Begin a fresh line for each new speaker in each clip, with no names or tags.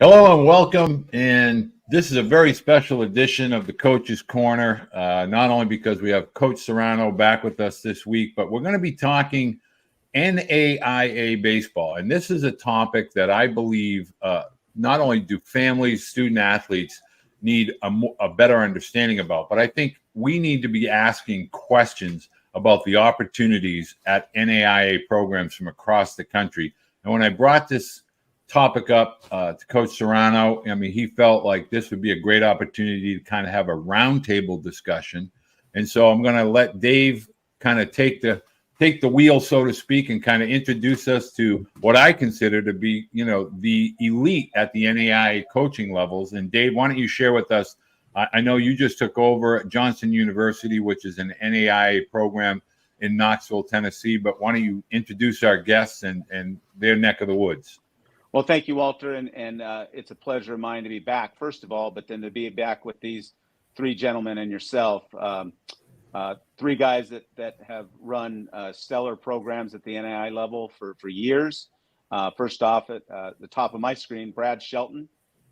Hello and welcome. And this is a very special edition of the Coach's Corner, not only because we have Coach Serrano back with us this week, but we're going to be talking NAIA baseball. And this is a topic that I believe not only do families, student athletes need a better understanding about, but I think we need to be asking questions about the opportunities at NAIA programs from across the country. And when I brought this topic up to Coach Serrano, I mean, he felt like this would be a great opportunity to kind of have a roundtable discussion. And so I'm going to let Dave kind of take the wheel, so to speak, and kind of introduce us to what I consider to be, the elite at the NAIA coaching levels. And Dave, why don't you share with us? I know you just took over at Johnson University, which is an NAIA program in Knoxville, Tennessee. But why don't you introduce our guests and their neck of the woods?
Well, thank you, Walter, and it's a pleasure of mine to be back, first of all, but then to be back with these three gentlemen and yourself, three guys that have run stellar programs at the NAIA level for years. First off, at the top of my screen, Brad Shelton,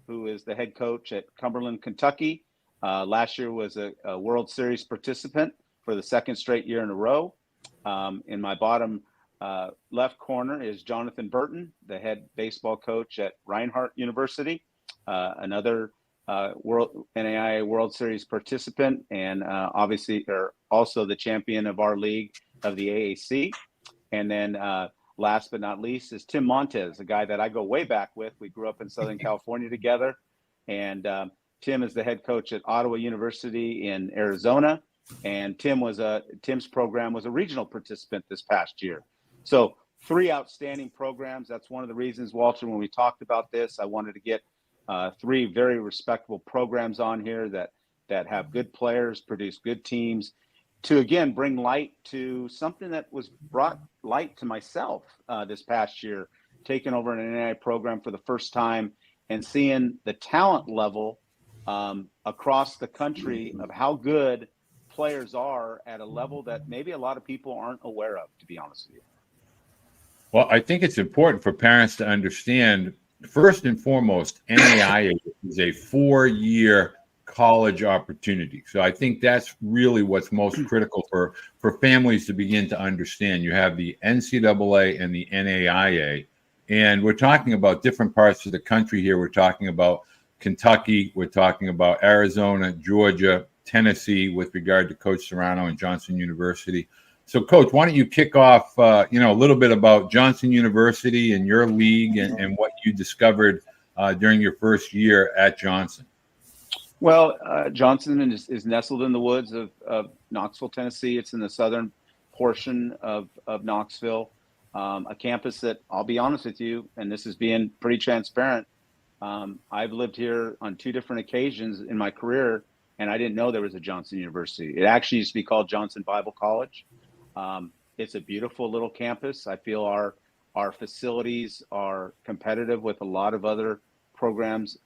who is the head coach at Cumberland, Kentucky. Last year was a World Series participant for the second straight year in a row. In my bottom left corner is Jonathan Burton, the head baseball coach at Reinhardt University, another NAIA World Series participant, and obviously are also the champion of our league of the AAC. And then last but not least is Tim Montez, a guy that I go way back with. We grew up in Southern California together, and Tim is the head coach at Ottawa University in Arizona. And Tim's program was a regional participant this past year. So three outstanding programs. That's one of the reasons, Walter, when we talked about this, I wanted to get three very respectable programs on here that have good players, produce good teams, to, again, bring light to something that was brought light to myself this past year, taking over an NAIA program for the first time and seeing the talent level across the country of how good players are at a level that maybe a lot of people aren't aware of, to be honest with you.
Well, I think it's important for parents to understand, first and foremost, NAIA is a 4-year college opportunity. So I think that's really what's most critical for families to begin to understand. You have the NCAA and the NAIA, and we're talking about different parts of the country here. We're talking about Kentucky. We're talking about Arizona, Georgia, Tennessee, with regard to Coach Serrano and Johnson University. So, Coach, why don't you kick off, a little bit about Johnson University and your league and what you discovered during your first year at Johnson?
Well, Johnson is nestled in the woods of Knoxville, Tennessee. It's in the southern portion of Knoxville, a campus that, I'll be honest with you, and this is being pretty transparent, I've lived here on 2 different occasions in my career, and I didn't know there was a Johnson University. It actually used to be called Johnson Bible College. It's a beautiful little campus. I feel our facilities are competitive with a lot of other programs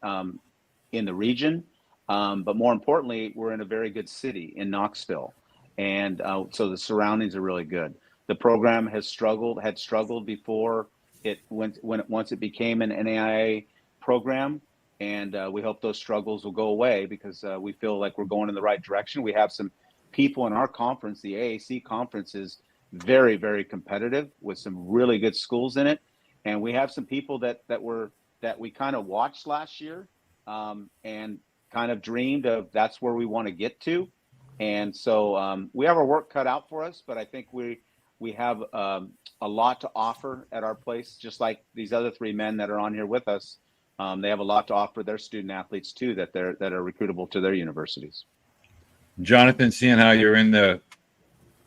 in the region. But more importantly, we're in a very good city in Knoxville. And so the surroundings are really good. The program had struggled before once it became an NAIA program. And we hope those struggles will go away because we feel like we're going in the right direction. We have some people in our conference. The AAC conference is very, very competitive with some really good schools in it. And we have some people that we kind of watched last year and kind of dreamed of that's where we want to get to. And so we have our work cut out for us, but I think we have a lot to offer at our place, just like these other 3 men that are on here with us. They have a lot to offer their student athletes too that are recruitable to their universities.
Jonathan, seeing how you're in the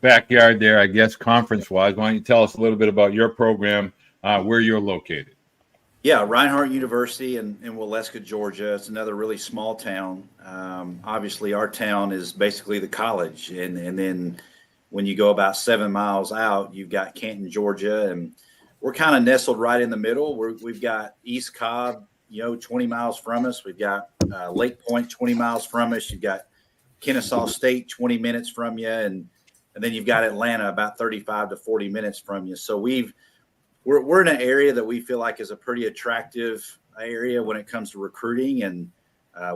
backyard there, I guess, conference-wise, why don't you tell us a little bit about your program, where you're located?
Yeah, Reinhardt University in Waleska, Georgia. It's another really small town. Obviously, our town is basically the college. And then when you go about 7 miles out, you've got Canton, Georgia. And we're kind of nestled right in the middle. We've got East Cobb, 20 miles from us. We've got Lake Point, 20 miles from us. You've got Kennesaw State, 20 minutes from you. And then you've got Atlanta about 35 to 40 minutes from you. So we're in an area that we feel like is a pretty attractive area when it comes to recruiting, and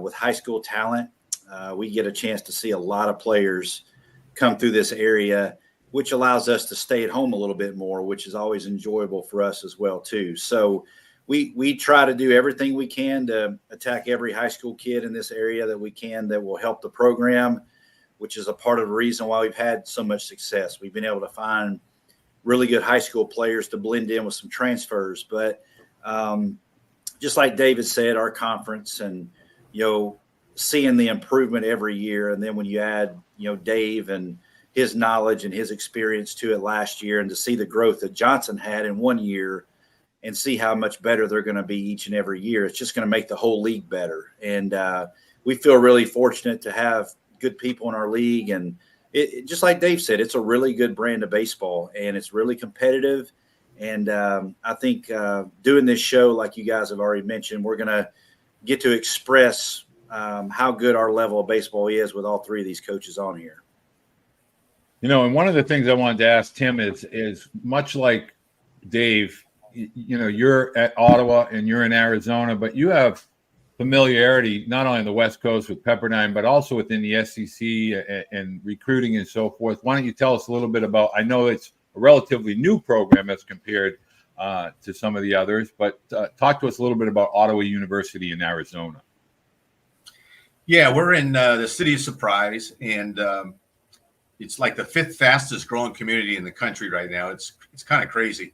with high school talent, we get a chance to see a lot of players come through this area, which allows us to stay at home a little bit more, which is always enjoyable for us as well too. So we try to do everything we can to attack every high school kid in this area that we can, that will help the program, which is a part of the reason why we've had so much success. We've been able to find really good high school players to blend in with some transfers. But just like David said, our conference and, seeing the improvement every year. And then when you add, Dave and his knowledge and his experience to it last year, and to see the growth that Johnson had in 1 year and see how much better they're going to be each and every year, it's just going to make the whole league better. And we feel really fortunate to have good people in our league. And it just like Dave said, it's a really good brand of baseball, and it's really competitive. And I think doing this show, like you guys have already mentioned, we're going to get to express how good our level of baseball is with all three of these coaches on here.
And one of the things I wanted to ask Tim is much like Dave, you're at Ottawa and you're in Arizona, but you have familiarity not only on the West Coast with Pepperdine, but also within the SEC and recruiting and so forth. Why don't you tell us a little bit about, I know it's a relatively new program as compared to some of the others, but talk to us a little bit about Ottawa University in Arizona.
Yeah, we're in the city of Surprise, and it's like the 5th fastest growing community in the country right now. It's kind of crazy.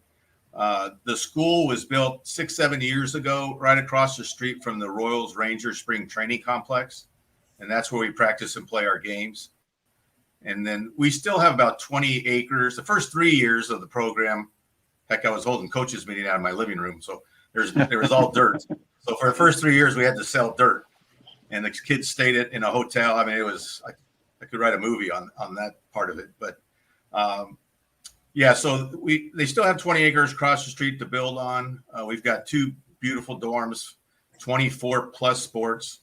The school was built 6-7 years ago, right across the street from the Royals Rangers Spring Training Complex. And that's where we practice and play our games. And then we still have about 20 acres. The first 3 years of the program, heck, I was holding coaches meeting out of my living room. So there was all dirt. So for the first 3 years, we had to sell dirt. And the kids stayed in a hotel. I mean, it was, I could write a movie on that part of it. But so they still have 20 acres across the street to build on. We've got 2 beautiful dorms, 24 plus sports.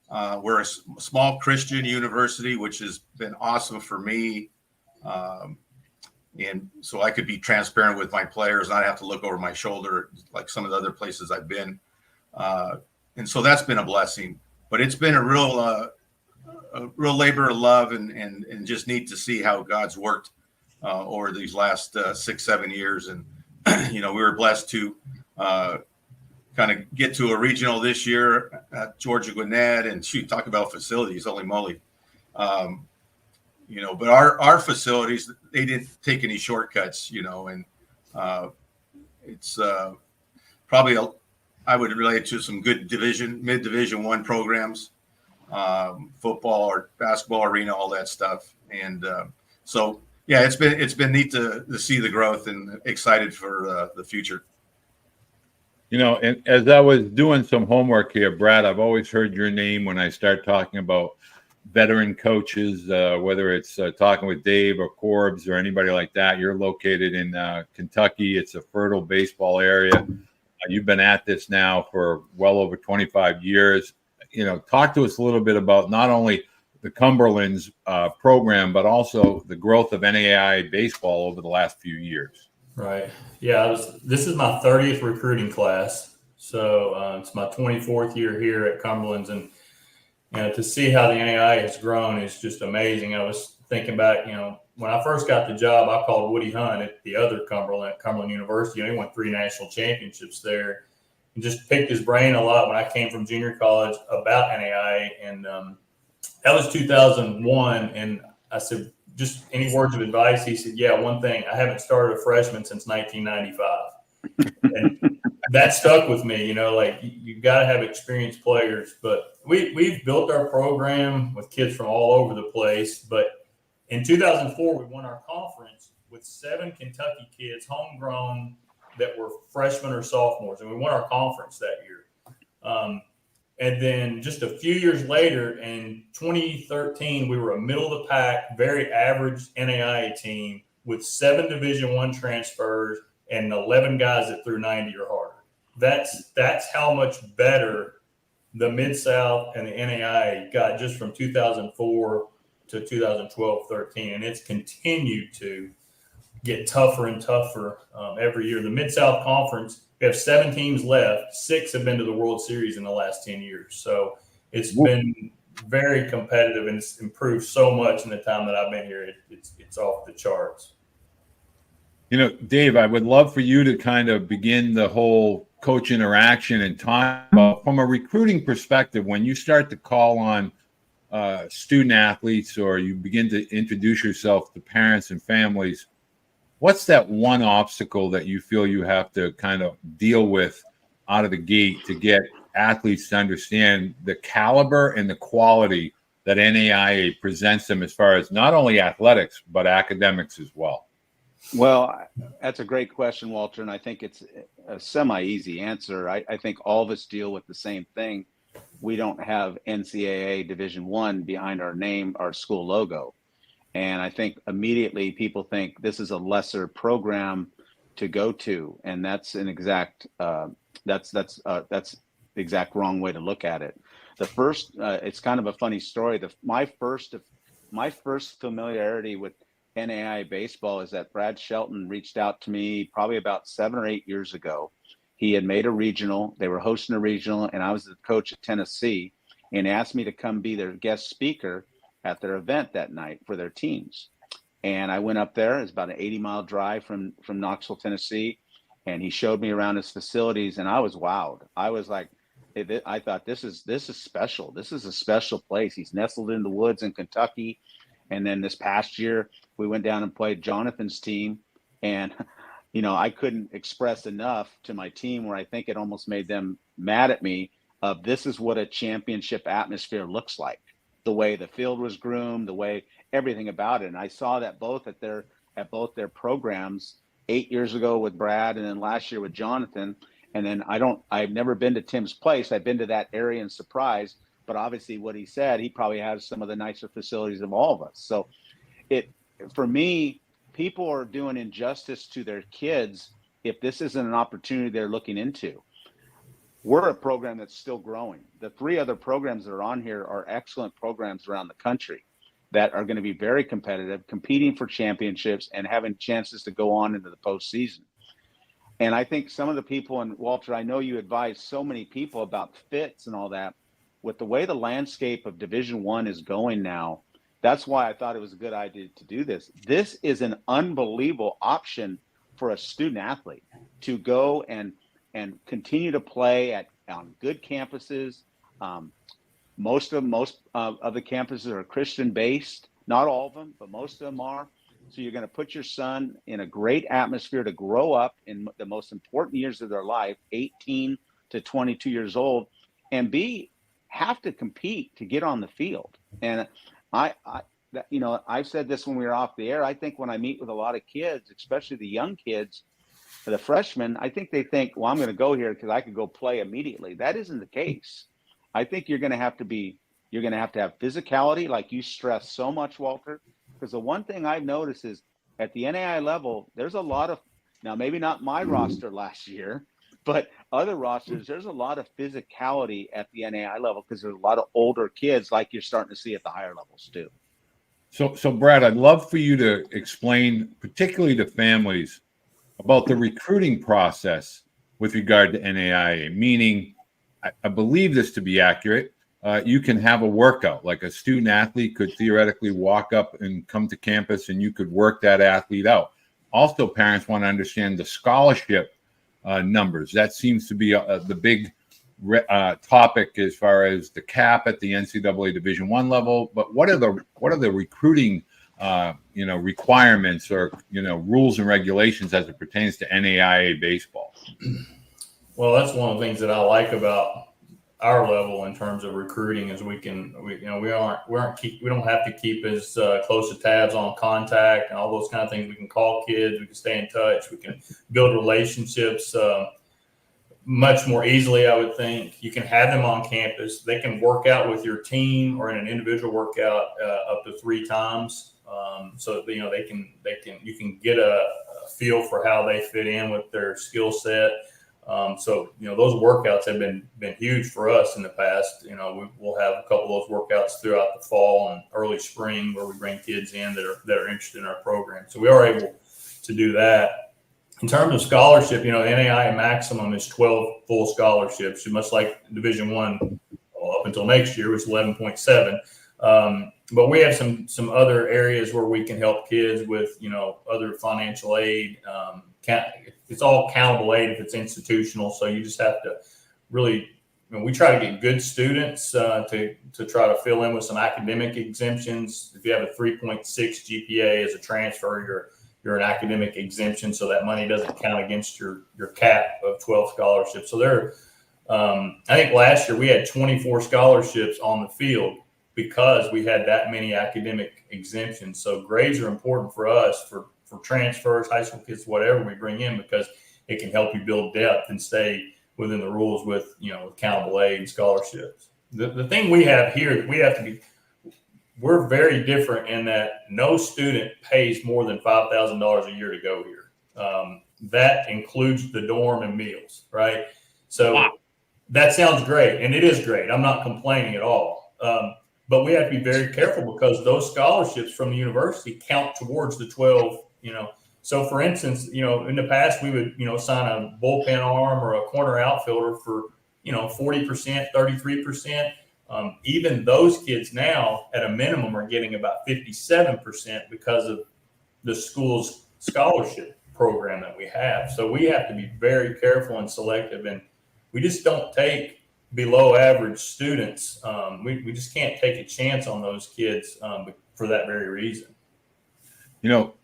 We're a small Christian university, which has been awesome for me. And so I could be transparent with my players, not have to look over my shoulder like some of the other places I've been. And so that's been a blessing. But it's been a real labor of love, and just neat to see how God's worked over these last 6-7 years. And, we were blessed to kind of get to a regional this year at Georgia Gwinnett, and talk about facilities, holy moly. But our facilities, they didn't take any shortcuts, and it's probably I would relate to some good mid-division 1 programs, football or basketball arena, all that stuff. And it's been neat to see the growth, and excited for the future.
And as I was doing some homework here, Brad, I've always heard your name when I start talking about veteran coaches, whether it's talking with Dave or Corbs or anybody like that. You're located in Kentucky. It's a fertile baseball area. You've been at this now for well over 25 years. Talk to us a little bit about not only the Cumberland's program, but also the growth of NAIA baseball over the last few years.
Right. Yeah. This is my 30th recruiting class. So it's my 24th year here at Cumberland's, and to see how the NAIA has grown is just amazing. I was thinking back, when I first got the job, I called Woody Hunt at the other Cumberland University. He won 3 national championships there, and just picked his brain a lot when I came from junior college about NAIA. And that was 2001. And I said, just any words of advice? He said, yeah, one thing, I haven't started a freshman since 1995. And that stuck with me, you've got to have experienced players. But we've built our program with kids from all over the place. But in 2004, we won our conference with 7 Kentucky kids, homegrown, that were freshmen or sophomores, and we won our conference that year. And then just a few years later, in 2013, we were a middle of the pack, very average NAIA team with 7 Division I transfers and 11 guys that threw 90 or harder. That's how much better the Mid-South and the NAIA got just from 2004 to 2012-13, and it's continued to get tougher and tougher every year. The Mid-South Conference We have 7 teams left. 6 have been to the World Series in the last 10 years. So it's been very competitive, and it's improved so much in the time that I've been here. It's off the charts.
Dave, I would love for you to kind of begin the whole coach interaction and talk about, from a recruiting perspective, when you start to call on student athletes or you begin to introduce yourself to parents and families, what's that one obstacle that you feel you have to kind of deal with out of the gate to get athletes to understand the caliber and the quality that NAIA presents them as far as not only athletics, but academics as well?
Well, that's a great question, Walter, and I think it's a semi-easy answer. I think all of us deal with the same thing. We don't have NCAA Division I behind our name, our school logo. And I think immediately people think this is a lesser program to go to, and that's an exact that's the exact wrong way to look at it. The first, it's kind of a funny story. My first familiarity with NAIA baseball is that Brad Shelton reached out to me probably about 7 or 8 years ago. He had made a regional. They were hosting a regional, and I was the coach at Tennessee, and asked me to come be their guest speaker at their event that night for their teams. And I went up there. It's about an 80-mile drive from Knoxville, Tennessee, and he showed me around his facilities, and I was wowed. I was like, I thought this is special. This is a special place. He's nestled in the woods in Kentucky. And then this past year, we went down and played Jonathan's team, and I couldn't express enough to my team where I think it almost made them mad at me. This is what a championship atmosphere looks like. The way the field was groomed, the way everything about it. And I saw that both at both their programs 8 years ago with Brad, and then last year with Jonathan. And then I've never been to Tim's place. I've been to that area in Surprise, but obviously what he said, he probably has some of the nicer facilities of all of us. So for me, people are doing injustice to their kids if this isn't an opportunity they're looking into. We're a program that's still growing. The 3 other programs that are on here are excellent programs around the country that are going to be very competitive, competing for championships and having chances to go on into the postseason. And I think some of the people, and Walter, I know you advise so many people about fits and all that. With the way the landscape of Division I is going now, that's why I thought it was a good idea to do this. This is an unbelievable option for a student athlete to go and continue to play on good campuses. Most of the campuses are Christian based, not all of them, but most of them are. So you're going to put your son in a great atmosphere to grow up in the most important years of their life, 18 to 22 years old, and have to compete to get on the field. And I've said this when we were off the air. I think when I meet with a lot of kids, especially the young kids, the freshmen, I think they think, well, I'm going to go here because I could go play immediately. That isn't the case. I think you're going to have to have physicality, like you stress so much, Walter. Because the one thing I've noticed is at the NAIA level, there's a lot of, now maybe not my roster last year, but other rosters, there's a lot of physicality at the NAIA level because there's a lot of older kids like you're starting to see at the higher levels too.
So Brad, I'd love for you to explain, particularly to families, about the recruiting process with regard to NAIA, meaning, I believe this to be accurate, you can have a workout, like a student athlete could theoretically walk up and come to campus and you could work that athlete out. Also, parents want to understand the scholarship numbers. That seems to be the big topic as far as the cap at the NCAA Division I level. But what are the recruiting requirements or rules and regulations as it pertains to NAIA baseball?
Well, that's one of the things that I like about our level in terms of recruiting is we don't have to keep as close to tabs on contact and all those kind of things. We can call kids, we can stay in touch, we can build relationships much more easily, I would think. You can have them on campus. They can work out with your team or in an individual workout up to 3 times. So you can get a feel for how they fit in with their skill set. So those workouts have been huge for us in the past. We'll have a couple of those workouts throughout the fall and early spring where we bring kids in that are interested in our program. So we are able to do that. In terms of scholarship, the NAIA maximum is 12 full scholarships, much like Division I up until next year was 11.7. But we have some other areas where we can help kids with, other financial aid. It's all countable aid if it's institutional. So you just have to really, we try to get good students to try to fill in with some academic exemptions. If you have a 3.6 GPA as a transfer, you're an academic exemption, so that money doesn't count against your cap of 12 scholarships. So I think last year we had 24 scholarships on the field because we had that many academic exemptions. So grades are important for us for transfers, high school kids, whatever we bring in, because it can help you build depth and stay within the rules with, with countable aid and scholarships. The thing we have here, we're very different in that no student pays more than $5,000 a year to go here. That includes the dorm and meals, right? So that sounds great, and it is great. I'm not complaining at all. But we have to be very careful because those scholarships from the university count towards the 12, So for instance, in the past we would, sign a bullpen arm or a corner outfielder for, 40%, 33%. Even those kids now at a minimum are getting about 57% because of the school's scholarship program that we have. So we have to be very careful and selective, and we just don't take below average students. We just can't take a chance on those kids for that very reason.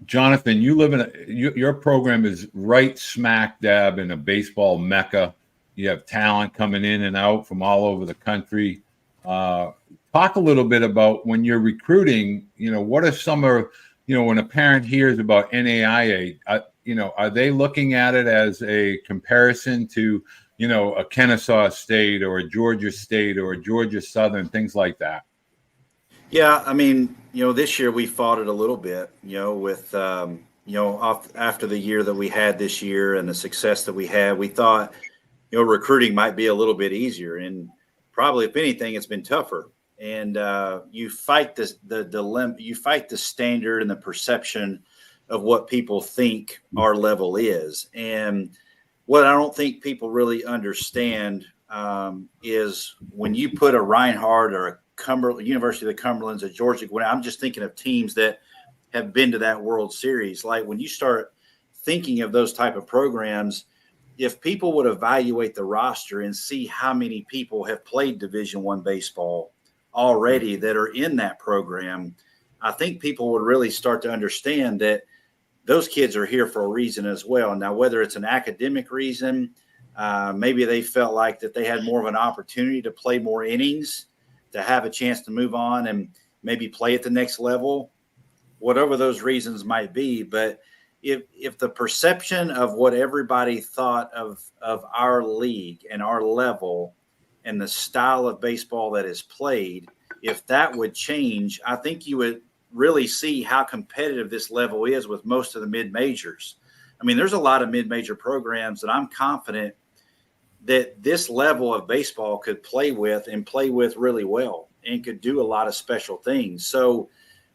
Jonathan, you live your program is right smack dab in a baseball mecca. You have talent coming in and out from all over the country. Talk a little bit about when you're recruiting, what are some of, when a parent hears about NAIA, are they looking at it as a comparison to, a Kennesaw State or a Georgia State or a Georgia Southern, things like that?
Yeah, I mean, this year we fought it a little bit, with, after the year that we had this year and the success that we had, we thought, recruiting might be a little bit easier. And probably, if anything, it's been tougher. And you fight the dilemma, you fight the standard and the perception of what people think our level is. And what I don't think people really understand is when you put a Reinhardt or a University of the Cumberlands, a Georgia, I'm just thinking of teams that have been to that World Series. Like when you start thinking of those type of programs, if people would evaluate the roster and see how many people have played Division I baseball already that are in that program, I think people would really start to understand that those kids are here for a reason as well. Now, whether it's an academic reason, maybe they felt like that they had more of an opportunity to play more innings, to have a chance to move on and maybe play at the next level, whatever those reasons might be. But if the perception of what everybody thought of our league and our level and the style of baseball that is played, if that would change, I think you would really see how competitive this level is with most of the mid-majors. I mean, there's a lot of mid-major programs that I'm confident that this level of baseball could play with really well and could do a lot of special things. So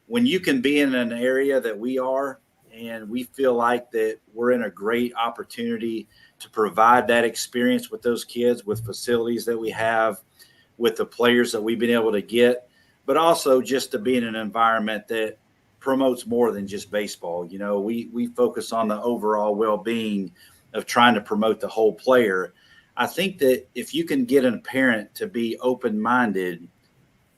when you can be in an area that we are, and we feel like that we're in a great opportunity to provide that experience with those kids, with facilities that we have, with the players that we've been able to get, but also just to be in an environment that promotes more than just baseball. We focus on the overall well-being of trying to promote the whole player. I think that if you can get a parent to be open-minded,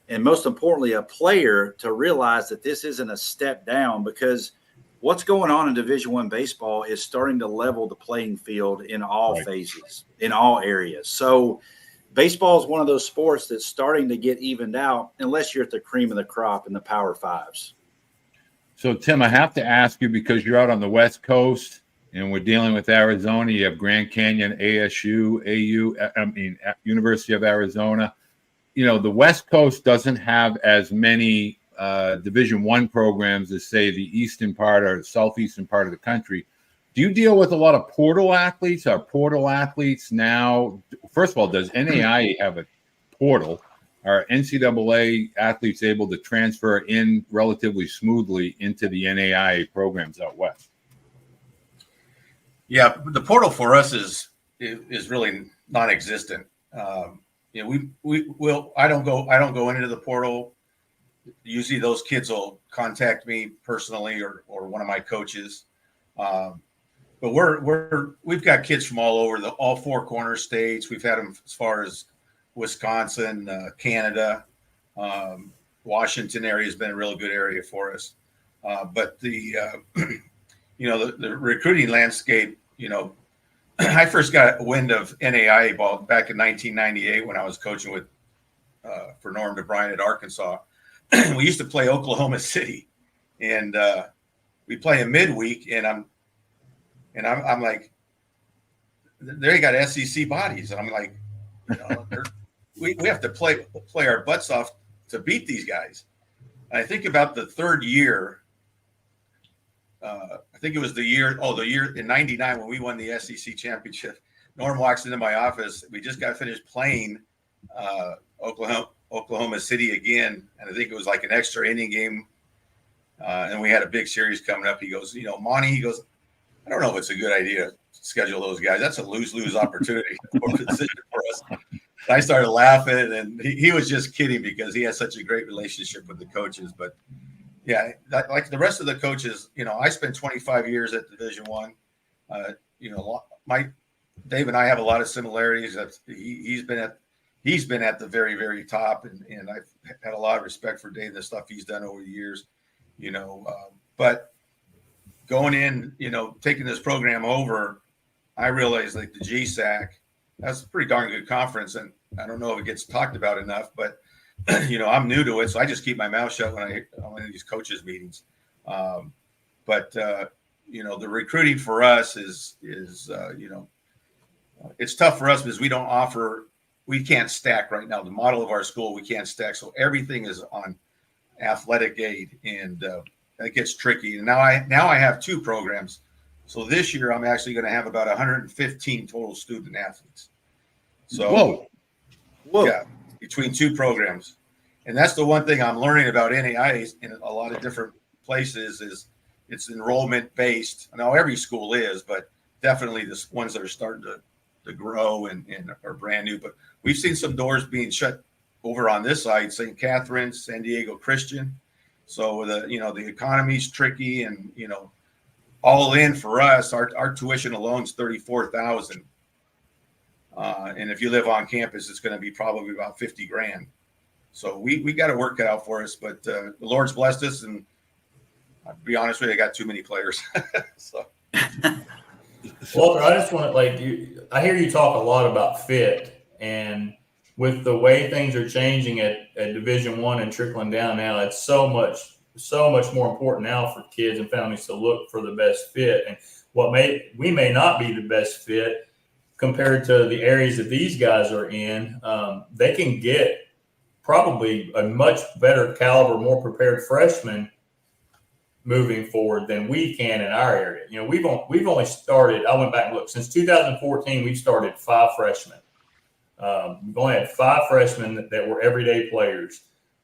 and most importantly, a player to realize that this isn't a step down, because what's going on in Division I baseball is starting to level the playing field in all phases, in all areas. So baseball is one of those sports that's starting to get evened out unless you're at the cream of the crop in the Power Fives.
So, Tim, I have to ask you, because you're out on the West Coast and we're dealing with Arizona. You have Grand Canyon, ASU, University of Arizona. The West Coast doesn't have as many Division I programs as, say, the eastern part or southeastern part of the country. Do you deal with a lot of portal athletes? Are portal athletes now, first of all, does NAIA have a portal? Are NCAA athletes able to transfer in relatively smoothly into the NAIA programs out west?
Yeah, the portal for us is really non-existent. I don't go into the portal. Usually those kids will contact me personally or one of my coaches. But we've got kids from all over all four corner states. We've had them as far as Wisconsin, Canada, Washington area has been a really good area for us. But the the recruiting landscape, I first got wind of NAIA ball back in 1998 when I was coaching with for Norm DeBryan at Arkansas. We used to play Oklahoma City, and we play a midweek, and I'm like, they got SEC bodies, and I'm like, we have to play our butts off to beat these guys. And I think about the third year. I think it was the year in '99 when we won the SEC championship. Norm walks into my office. We just got finished playing Oklahoma City again, and I think it was like an extra inning game. And we had a big series coming up. He goes, Monty, he goes, I don't know if it's a good idea to schedule those guys. That's a lose-lose opportunity for position for us. And I started laughing, and he was just kidding because he has such a great relationship with the coaches. But yeah, like the rest of the coaches, I spent 25 years at Division I. Dave and I have a lot of similarities. He's been at the very, very top, and I've had a lot of respect for Dave and the stuff he's done over the years. But going in, taking this program over, I realized like the GSAC, that's a pretty darn good conference, and I don't know if it gets talked about enough, but I'm new to it, so I just keep my mouth shut when I'm in these coaches meetings. But the recruiting for us is it's tough for us because we can't stack right now. The model of our school, we can't stack, so everything is on athletic aid, and that gets tricky. And now I have two programs. So this year I'm actually going to have about 115 total student athletes. So
Whoa.
Yeah, between two programs. And that's the one thing I'm learning about NAIA in a lot of different places is it's enrollment based. Now every school is, but definitely the ones that are starting to grow and are brand new. But we've seen some doors being shut over on this side, St. Catharines, San Diego Christian. So the economy's tricky, and all in for us, our tuition alone is $34,000. And if you live on campus, it's going to be probably about $50,000. So we got to work it out for us, but the Lord's blessed us, and I'll be honest with you, I got too many players. So.
Walter, I just want to I hear you talk a lot about fit, and with the way things are changing at Division I and trickling down now, it's so much more important now for kids and families to look for the best fit. And we may not be the best fit compared to the areas that these guys are in. They can get probably a much better caliber, more prepared freshman moving forward than we can in our area. We've only started, I went back and looked, since 2014, we've started 5 freshmen. We've only had 5 freshmen that were everyday players.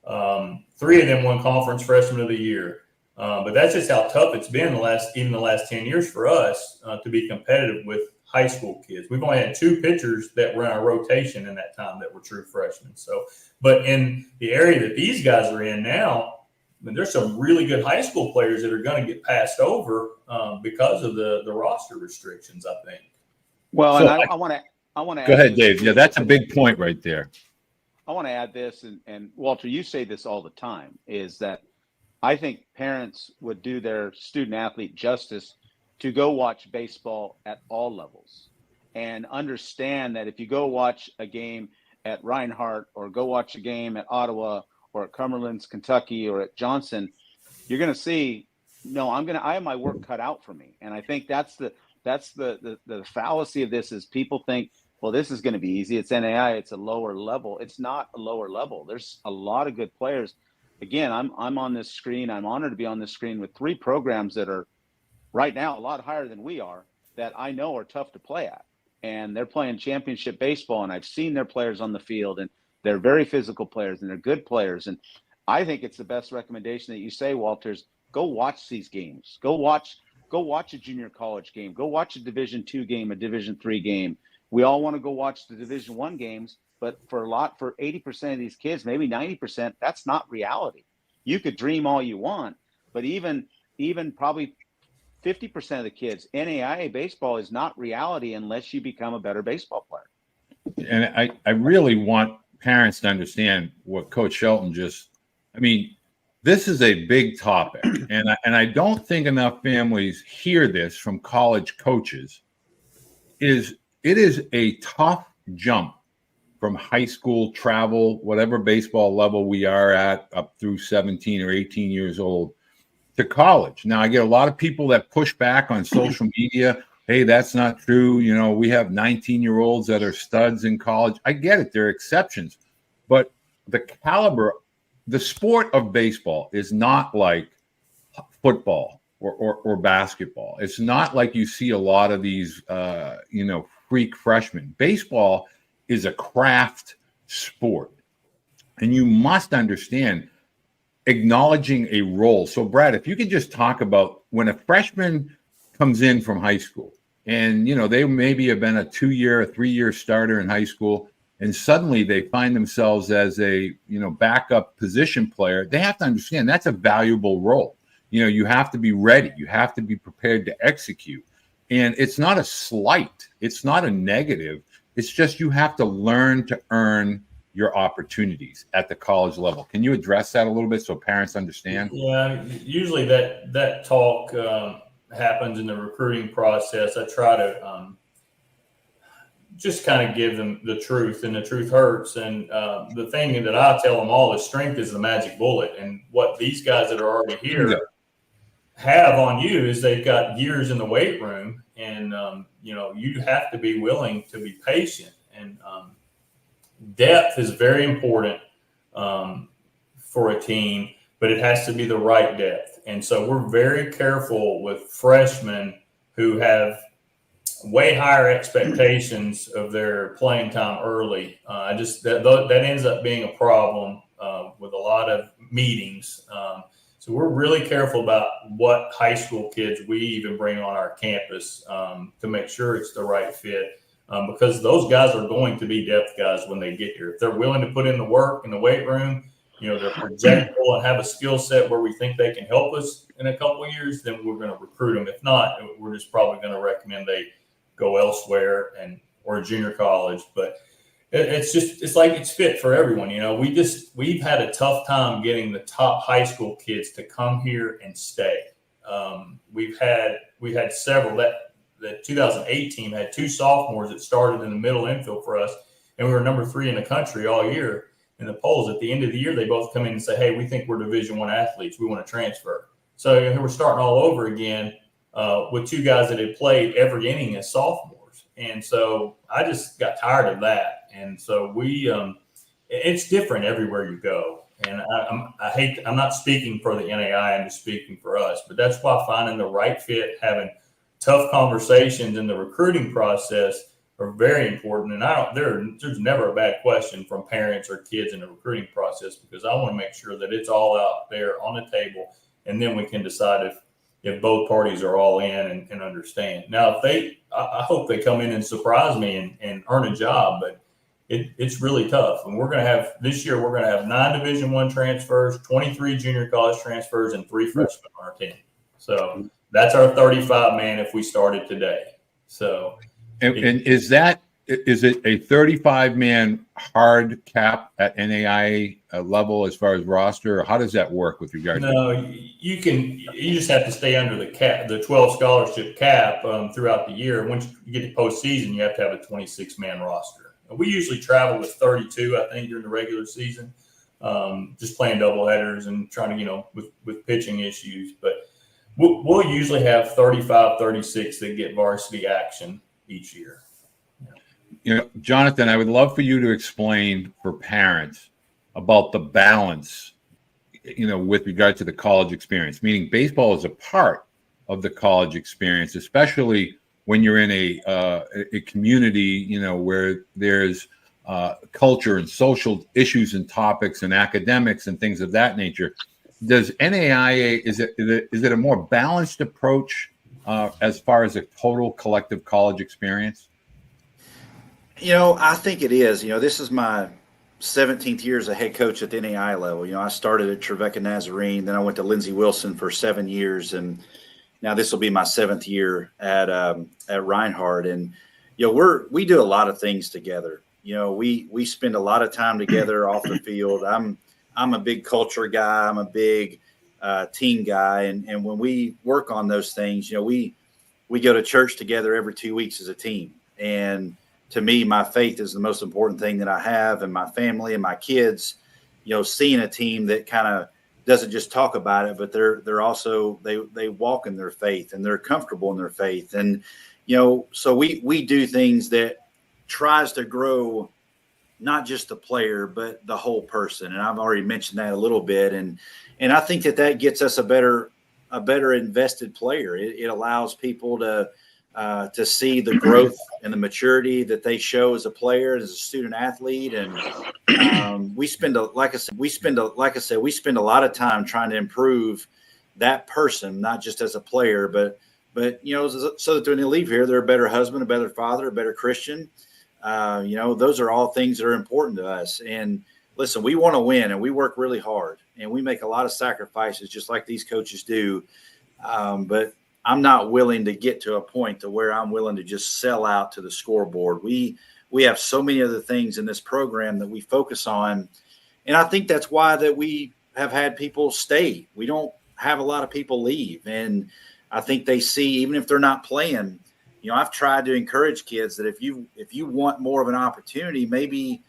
3 of them won Conference Freshman of the Year. But that's just how tough it's been the last 10 years for us to be competitive with high school kids. We've only had 2 pitchers that were in our rotation in that time that were true freshmen. So, but in the area that these guys are in now, there's some really good high school players that are going to get passed over because of the roster restrictions, I think.
Well,
So
and I want to
go ahead, Dave. Yeah, that's a big point right there.
I want to add this, and Walter, you say this all the time, is that I think parents would do their student athlete justice to go watch baseball at all levels and understand that if you go watch a game at Reinhardt or go watch a game at Ottawa or at Cumberland's Kentucky or at Johnson, you're going to see, I have my work cut out for me. And I think that's the fallacy of this is people think, well, this is going to be easy. It's NAIA. It's a lower level. It's not a lower level. There's a lot of good players. Again, I'm on this screen. I'm honored to be on this screen with 3 programs that are right now a lot higher than we are that I know are tough to play at. And they're playing championship baseball, and I've seen their players on the field, and they're very physical players, and they're good players. And I think it's the best recommendation that you say, Walters, go watch these games. Go watch Go watch a junior college game. Go watch a Division II game, a Division III game. We all want to go watch the Division I games, but for 80% of these kids, maybe 90%, that's not reality. You could dream all you want, but even probably 50% of the kids, NAIA baseball is not reality unless you become a better baseball player.
And I really want parents to understand what Coach Shelton this is a big topic, and I don't think enough families hear this from college coaches. It is a tough jump from high school travel, whatever baseball level we are at, up through 17 or 18 years old, to college. Now, I get a lot of people that push back on social media. Hey, that's not true. You know, we have 19-year-olds that are studs in college. I get it. There are exceptions. But the caliber, the sport of baseball is not like football or basketball. It's not like you see a lot of these, freak freshmen. Baseball is a craft sport. And you must understand acknowledging a role. So, Brad, if you could just talk about when a freshman comes in from high school and, they maybe have been a 2-year, a 3-year starter in high school, and suddenly they find themselves as a, backup position player, they have to understand that's a valuable role. You have to be ready. You have to be prepared to execute. And it's not a slight. It's not a negative. It's just you have to learn to earn your opportunities at the college level. Can you address that a little bit so parents understand?
Yeah, usually that talk happens in the recruiting process. I try to just kind of give them the truth, and the truth hurts. And the thing that I tell them all is strength is the magic bullet. And what these guys that are already here have on you is they've got years in the weight room, and you have to be willing to be patient. And depth is very important for a team, but it has to be the right depth. And so we're very careful with freshmen who have way higher expectations of their playing time early. That ends up being a problem with a lot of meetings. So we're really careful about what high school kids we even bring on our campus to make sure it's the right fit. Because those guys are going to be depth guys when they get here. If they're willing to put in the work in the weight room, they're projectable and have a skill set where we think they can help us in a couple of years, then we're going to recruit them. If not, we're just probably going to recommend they go elsewhere or junior college. But it's like it's fit for everyone. We've had a tough time getting the top high school kids to come here and stay. We had several the 2008 team had 2 sophomores that started in the middle infield for us, and we were number 3 in the country all year in the polls. At the end of the year, they both come in and say, hey, we think we're Division I athletes. We want to transfer. So we're starting all over again with 2 guys that had played every inning as sophomores. And so I just got tired of that. And so it's different everywhere you go. And I'm not speaking for the NAIA, I'm just speaking for us. But that's why finding the right fit, having tough conversations in the recruiting process are very important. And there's never a bad question from parents or kids in the recruiting process, because I want to make sure that it's all out there on the table, and then we can decide if both parties are all in and understand. Now, I hope they come in and surprise me and earn a job, but it's really tough. And this year we're going to have 9 Division I transfers, 23 junior college transfers, and 3 freshmen on our team. So that's our 35 man if we started today. So,
and is it a 35-man hard cap at NAIA level as far as roster, or how does that work with regard to?
You just have to stay under the cap, the 12 scholarship cap throughout the year. Once you get to postseason, you have to have a 26-man roster. We usually travel with 32, I think, during the regular season, just playing doubleheaders and trying to, with pitching issues. But we'll usually have 35, 36 that get varsity action each year.
Jonathan, I would love for you to explain for parents about the balance, with regard to the college experience, meaning baseball is a part of the college experience, especially when you're in a community, where there's culture and social issues and topics and academics and things of that nature. Does NAIA, is it a more balanced approach as far as a total collective college experience?
I think it is. This is my 17th year as a head coach at the NAIA level. I started at Trevecca Nazarene, then I went to Lindsey Wilson for 7 years, and now this will be my 7th year at Reinhardt. And we do a lot of things together. We spend a lot of time together off the field. I'm a big culture guy. I'm a big team guy, and when we work on those things, we go to church together every 2 weeks as a team. And to me, my faith is the most important thing that I have, and my family and my kids, seeing a team that kind of doesn't just talk about it, but they're also, they walk in their faith and they're comfortable in their faith. And, so we do things that tries to grow not just the player, but the whole person. And I've already mentioned that a little bit. And I think that gets us a better invested player. It allows people to see the growth and the maturity that they show as a player, as a student athlete. And we spend a lot of time trying to improve that person, not just as a player, but so that when they leave here, they're a better husband, a better father, a better Christian. Those are all things that are important to us. And listen, we want to win, and we work really hard, and we make a lot of sacrifices just like these coaches do. But I'm not willing to get to a point to where I'm willing to just sell out to the scoreboard. We have so many other things in this program that we focus on. And I think that's why that we have had people stay. We don't have a lot of people leave. And I think they see, even if they're not playing, I've tried to encourage kids that if you want more of an opportunity, maybe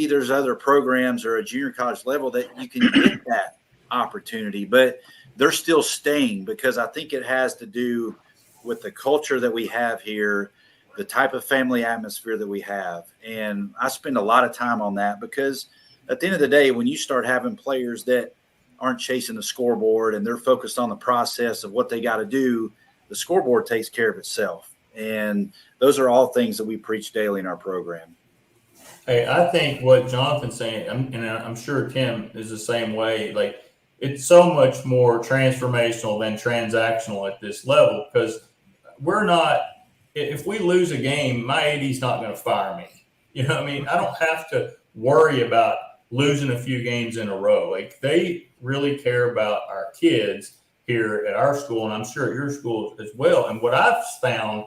there's other programs or a junior college level that you can get that opportunity, but they're still staying because I think it has to do with the culture that we have here, the type of family atmosphere that we have. And I spend a lot of time on that because at the end of the day, when you start having players that aren't chasing the scoreboard and they're focused on the process of what they got to do, the scoreboard takes care of itself. And those are all things that we preach daily in our program.
Hey, I think what Jonathan's saying, and I'm sure Tim is the same way, like it's so much more transformational than transactional at this level because we're not, if we lose a game, my AD's not going to fire me. You know what I mean? I don't have to worry about losing a few games in a row. Like they really care about our kids here at our school, and I'm sure at your school as well. And what I've found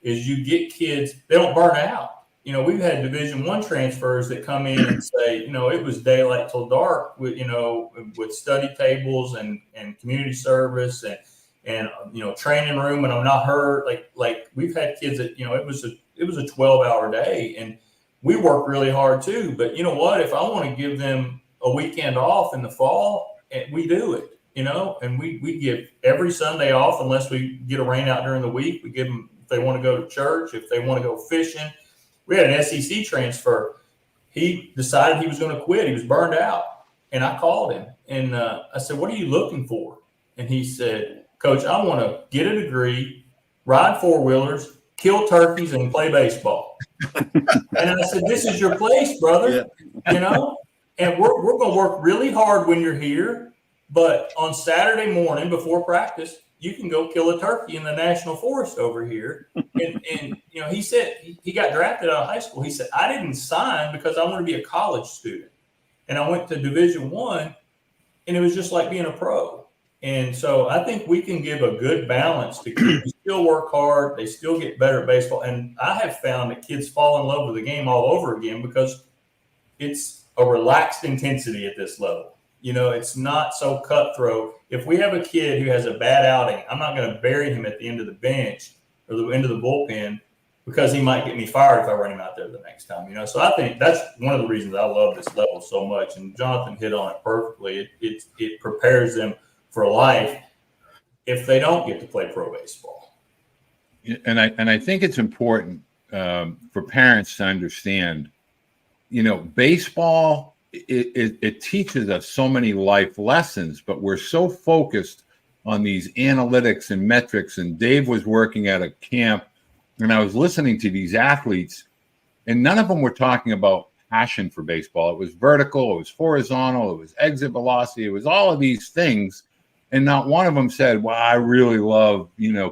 is you get kids, they don't burn out. We've had Division I transfers that come in and say, it was daylight till dark with study tables and community service and training room, and I'm not hurt. Like we've had kids that, it was a 12-hour day, and we work really hard too. But you know what? If I want to give them a weekend off in the fall, we do it, and we give every Sunday off unless we get a rain out during the week. We give them, if they want to go to church, if they want to go fishing. We had an SEC transfer. He decided he was going to quit. He was burned out. And I called him and I said, "What are you looking for?" And he said, "Coach, I want to get a degree, ride four-wheelers, kill turkeys, and play baseball." And I said, "This is your place, brother." Yeah. And we're going to work really hard when you're here. But on Saturday morning before practice, you can go kill a turkey in the national forest over here. And he said he got drafted out of high school. He said, "I didn't sign because I want to be a college student." And I went to Division I, and it was just like being a pro. And so I think we can give a good balance to kids who still work hard. They still get better at baseball. And I have found that kids fall in love with the game all over again because it's a relaxed intensity at this level. It's not so cutthroat. If we have a kid who has a bad outing, I'm not going to bury him at the end of the bench or the end of the bullpen because he might get me fired if I run him out there the next time. So I think that's one of the reasons I love this level so much. And Jonathan hit on it perfectly. It prepares them for life if they don't get to play pro baseball.
And I think it's important for parents to understand, baseball. It teaches us so many life lessons, but we're so focused on these analytics and metrics. And Dave was working at a camp, and I was listening to these athletes, and none of them were talking about passion for baseball. It was vertical, it was horizontal, it was exit velocity, it was all of these things. and not one of them said, well, I really love,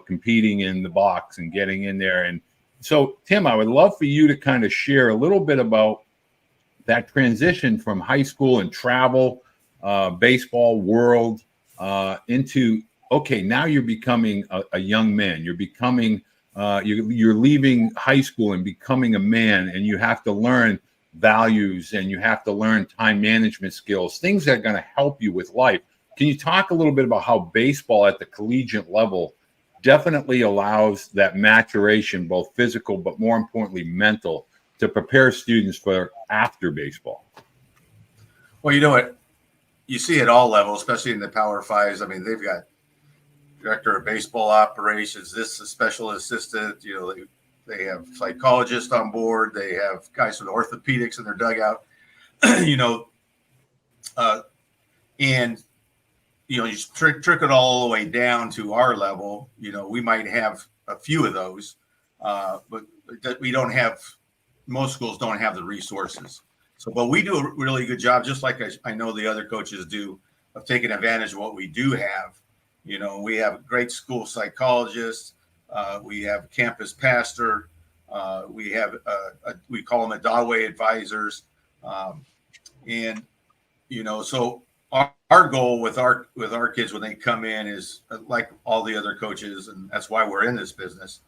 competing in the box and getting in there. And so, Tim, I would love for you to kind of share a little bit about that transition from high school and travel, baseball world, into, okay, now you're becoming a young man. You're becoming, you're leaving high school and becoming a man, and you have to learn values and you have to learn time management skills, things that are going to help you with life. Can you talk a little bit about how baseball at the collegiate level definitely allows that maturation, both physical, but more importantly, mental, to prepare students for after baseball?
Well, you know what? You see at all levels, especially in the Power Fives. I mean, they've got director of baseball operations, this is a special assistant, they have psychologists on board. They have guys with orthopedics in their dugout, and you trick it all the way down to our level. We might have a few of those, but we don't have. Most schools don't have the resources. So, but we do a really good job, just like I know the other coaches do, of taking advantage of what we do have. We have great school psychologists. We have campus pastor. We have we call them Adaway advisors, and so our goal with our kids when they come in is, like all the other coaches, and that's why we're in this business,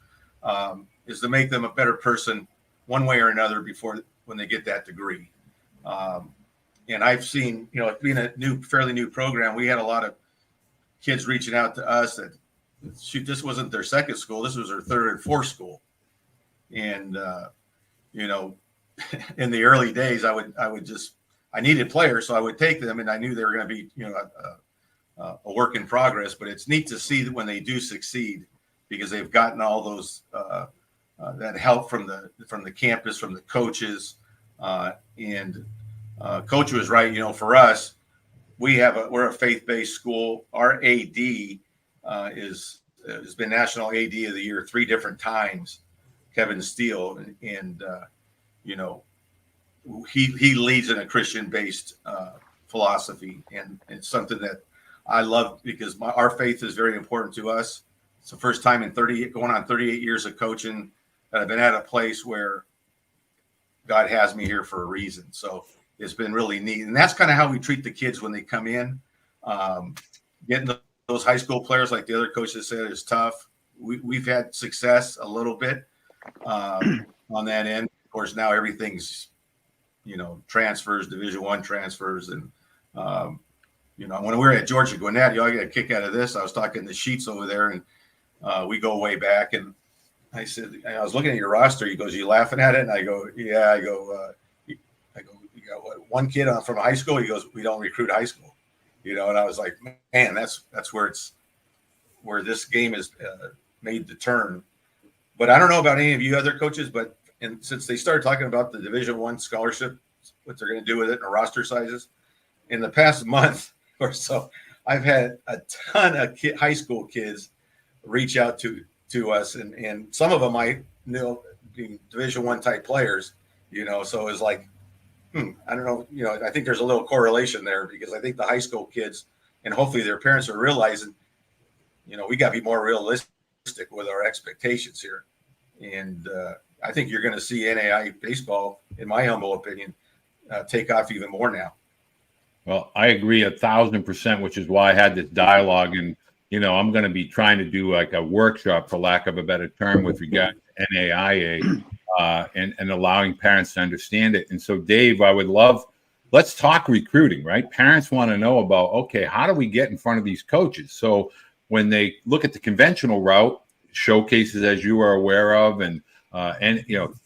is to make them a better person one way or another when they get that degree. And I've seen, being a fairly new program, we had a lot of kids reaching out to us that, shoot, this wasn't their second school, this was their third and fourth school. And in the early days, I needed players, so I would take them, and I knew they were going to be, a work in progress. But it's neat to see that when they do succeed, because they've gotten all those that help from the campus, from the coaches, and Coach was right. For us, we're a faith-based school. Our AD has been National AD of the Year 3 different times, Kevin Steele, and he leads in a Christian-based philosophy, and it's something that I love, because our faith is very important to us. It's the first time in going on 38 years of coaching that I've been at a place where God has me here for a reason. So it's been really neat, and that's kind of how we treat the kids when they come in. Getting those high school players, like the other coaches said, is tough. We've had success a little bit on that end. Of course, now everything's transfers, Division I transfers, and when we were at Georgia Gwinnett, I got a kick out of this. I was talking to Sheets over there, and we go way back, and I said, I was looking at your roster. He goes, "You laughing at it?" And I go, "Yeah." I go, "You got what, one kid from high school?" He goes, "We don't recruit high school." And I was like, "Man, that's where this game is made the turn." But I don't know about any of you other coaches, but since they started talking about the Division I scholarship, what they're going to do with it, and the roster sizes, in the past month or so, I've had a ton of high school kids reach out to us, and some of them I knew being Division I type players, so it's like, I don't know, I think there's a little correlation there, because I think the high school kids, and hopefully their parents, are realizing, we got to be more realistic with our expectations here. And I think you're going to see NAIA baseball, in my humble opinion, take off even more now.
Well, I agree 1,000%, which is why I had this dialogue. And, I'm going to be trying to do like a workshop, for lack of a better term, with regard to NAIA and allowing parents to understand it. And so, Dave, I would love, let's talk recruiting, right? Parents want to know about, okay, how do we get in front of these coaches? So when they look at the conventional route, showcases, as you are aware of, and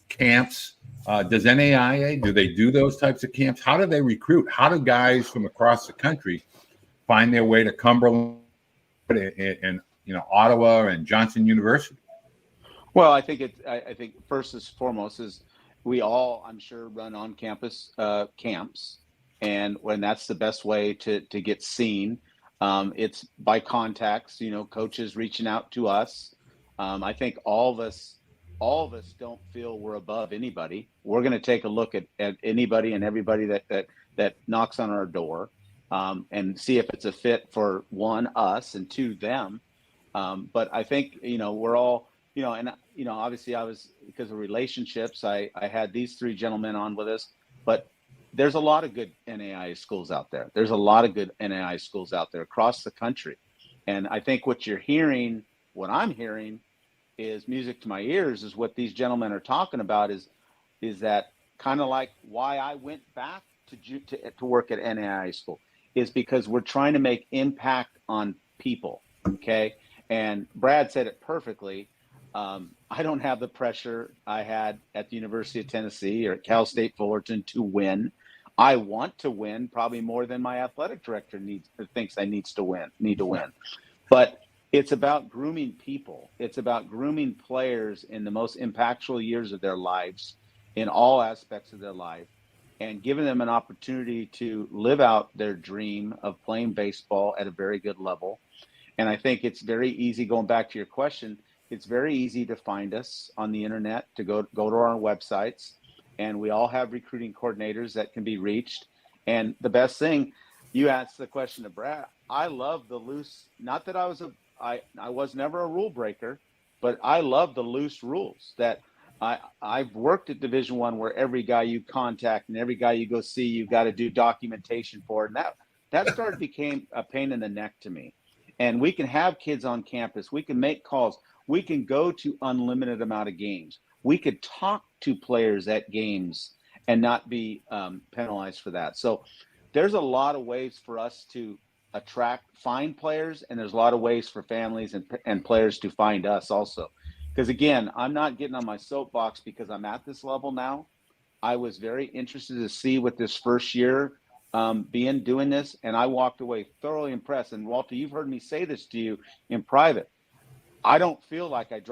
camps, does NAIA, do they do those types of camps? How do they recruit? How do guys from across the country find their way to Cumberland and Ottawa and Johnson University?
Well, I think first and foremost is we all, I'm sure, run on campus camps, and when that's the best way to get seen. It's by contacts, coaches reaching out to us. I think all of us don't feel we're above anybody. We're going to take a look at anybody and everybody that knocks on our door. and see if it's a fit for one, us, and two, them. But I think, we're all, and, obviously I was, because of relationships, I had these three gentlemen on with us, but there's a lot of good NAIA schools out there. There's a lot of good NAIA schools out there across the country. And I think what I'm hearing is music to my ears, is what these gentlemen are talking about is that kind of like why I went back to work at NAIA school, is because we're trying to make impact on people. Okay. And Brad said it perfectly. I don't have the pressure I had at the University of Tennessee or at Cal State Fullerton to win. I want to win probably more than my athletic director thinks I need to win. But it's about grooming people. It's about grooming players in the most impactful years of their lives, in all aspects of their life, and giving them an opportunity to live out their dream of playing baseball at a very good level. And I think it's very easy, going back to your question, it's very easy to find us on the internet, to go to our websites, and we all have recruiting coordinators that can be reached. And the best thing, you asked the question to Brad, I love the loose, not that I was never a rule breaker, but I love the loose rules that I've worked at Division I, where every guy you contact and every guy you go see, you got to do documentation for it. And that became a pain in the neck to me. And we can have kids on campus. We can make calls. We can go to unlimited amount of games. We could talk to players at games and not be penalized for that. So there's a lot of ways for us to find players, and there's a lot of ways for families and players to find us also. Because again, I'm not getting on my soapbox because I'm at this level now. I was very interested to see what this first year doing this, and I walked away thoroughly impressed. And Walter, you've heard me say this to you in private. I don't feel like I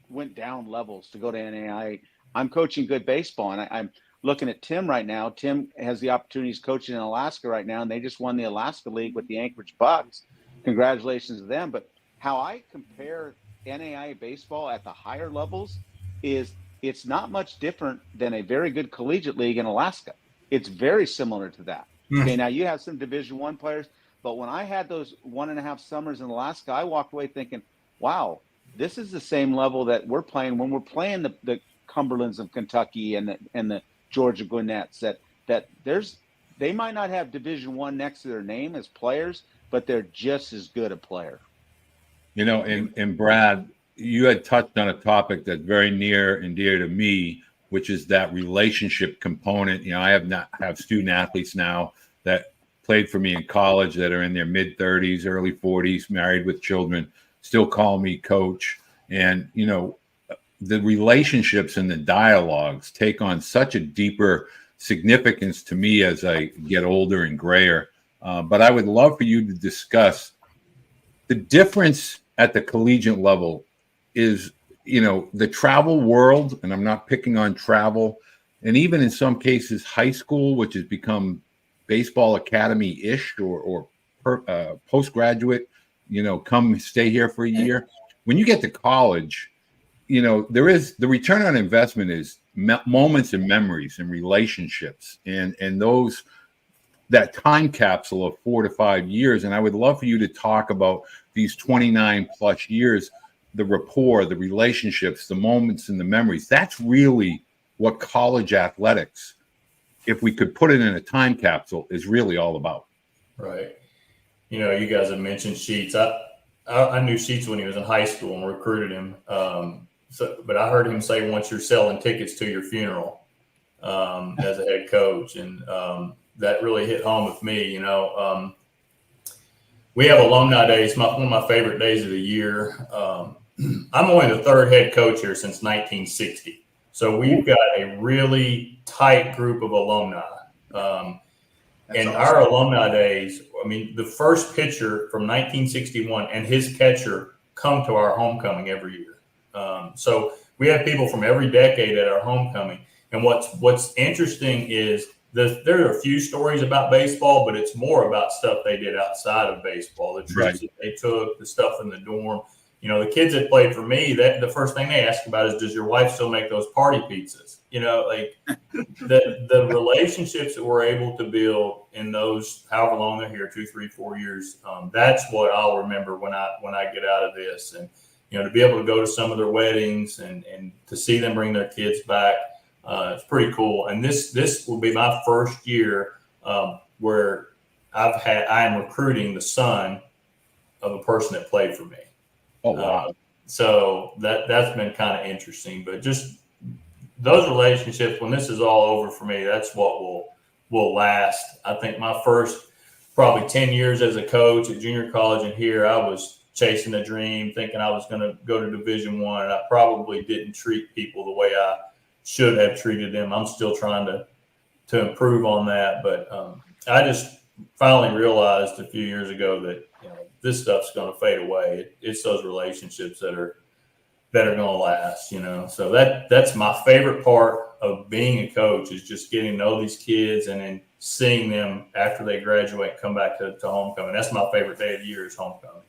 went down levels to go to NAIA. I'm coaching good baseball, and I'm looking at Tim right now. Tim has the opportunities coaching in Alaska right now, and they just won the Alaska League with the Anchorage Bucks. Congratulations to them. But how I compare NAIA baseball at the higher levels is it's not much different than a very good collegiate league in Alaska. It's very similar to that. Okay, now you have some Division I players, but when I had those 1.5 summers in Alaska, I walked away thinking, wow, this is the same level that we're playing when we're playing the Cumberlands of Kentucky and the Georgia Gwinnett's. That they might not have Division I next to their name as players, but they're just as good a player.
And Brad, you had touched on a topic that's very near and dear to me, which is that relationship component. I have student athletes now that played for me in college that are in their mid 30s, early 40s, married with children, still call me coach. And, the relationships and the dialogues take on such a deeper significance to me as I get older and grayer. But I would love for you to discuss the difference at the collegiate level is, the travel world, and I'm not picking on travel, and even in some cases, high school, which has become baseball academy-ish or postgraduate, come stay here for a year. When you get to college, there is the return on investment is moments and memories and relationships and that time capsule of 4 to 5 years. And I would love for you to talk about these 29 plus years, the rapport, the relationships, the moments and the memories. That's really what college athletics, if we could put it in a time capsule, is really all about.
Right. You guys have mentioned Sheets. I knew Sheets when he was in high school and recruited him. But I heard him say once you're selling tickets to your funeral as a head coach. And that really hit home with me. We have alumni days, one of my favorite days of the year. I'm only the third head coach here since 1960. So we've got a really tight group of alumni. And awesome. Our alumni days, the first pitcher from 1961 and his catcher come to our homecoming every year. So we have people from every decade at our homecoming. And what's interesting is there are a few stories about baseball, but it's more about stuff they did outside of baseball, the trips that they took, the stuff in the dorm. The kids that played for me, the first thing they ask about is, does your wife still make those party pizzas? like the relationships that we're able to build in those, however long they're here, 2, 3, 4 years, that's what I'll remember when I get out of this. And, to be able to go to some of their weddings and to see them bring their kids back, it's pretty cool. And this will be my first year where I am recruiting the son of a person that played for me.
Oh, wow.
So that's been kind of interesting, but just those relationships, when this is all over for me, that's what will last. I think my first probably 10 years as a coach at junior college and here, I was chasing a dream, thinking I was going to go to Division I, and I probably didn't treat people the way I should have treated them. I'm still trying to improve on that, but I just finally realized a few years ago that this stuff's going to fade away. It's those relationships that are going to last, So that's my favorite part of being a coach, is just getting to know these kids and then seeing them after they graduate, come back to homecoming. That's my favorite day of the year, is homecoming.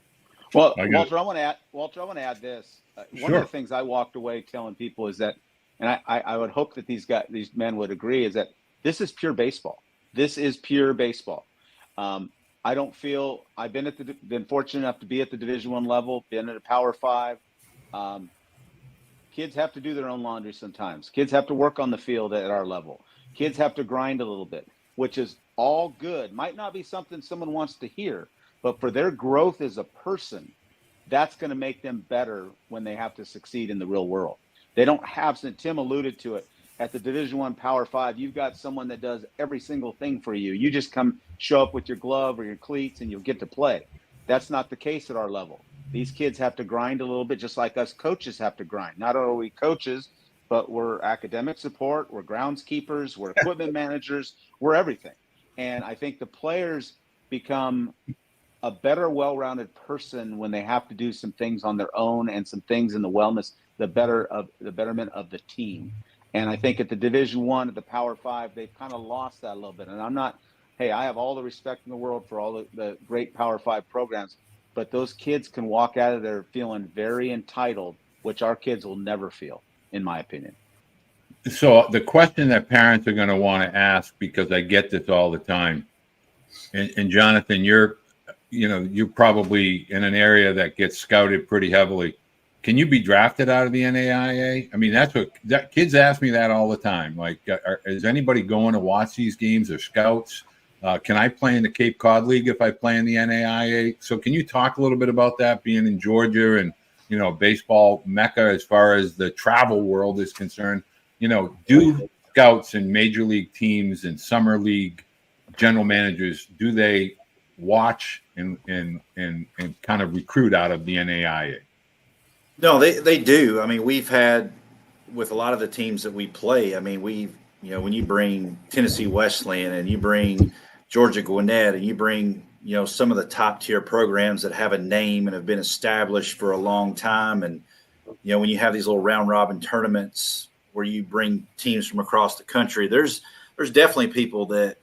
Well, Walter, I want to add this. One
Sure.
of the things I walked away telling people is that, and I would hope that these men would agree, is that this is pure baseball. This is pure baseball. I don't feel I've been fortunate enough to be at the Division I level, been at a Power 5. Kids have to do their own laundry sometimes. Kids have to work on the field at our level. Kids have to grind a little bit, which is all good. Might not be something someone wants to hear, but for their growth as a person, that's going to make them better when they have to succeed in the real world. They don't have, and Tim alluded to it, at the Division I Power 5, you've got someone that does every single thing for you. You just show up with your glove or your cleats and you'll get to play. That's not the case at our level. These kids have to grind a little bit, just like us coaches have to grind. Not only are we coaches, but we're academic support, we're groundskeepers, we're equipment managers, we're everything. And I think the players become a better, well-rounded person when they have to do some things on their own and some things in the wellness, the betterment of the team. And I think at the Division I, at the Power 5, they've kind of lost that a little bit. And I have all the respect in the world for all the great Power 5 programs, but those kids can walk out of there feeling very entitled, which our kids will never feel, in my opinion.
So the question that parents are going to want to ask, because I get this all the time, and Jonathan, you're probably in an area that gets scouted pretty heavily. Can you be drafted out of the NAIA? I mean, kids ask me that all the time. Like, is anybody going to watch these games or scouts? Can I play in the Cape Cod League if I play in the NAIA? So can you talk a little bit about that, being in Georgia and, baseball mecca as far as the travel world is concerned? Do scouts and major league teams and summer league general managers, do they watch and kind of recruit out of the NAIA?
No, they do. I mean, we've had, with a lot of the teams that we play, I mean, when you bring Tennessee Wesleyan and you bring Georgia Gwinnett and you bring, some of the top tier programs that have a name and have been established for a long time. And, when you have these little round robin tournaments where you bring teams from across the country, there's definitely people that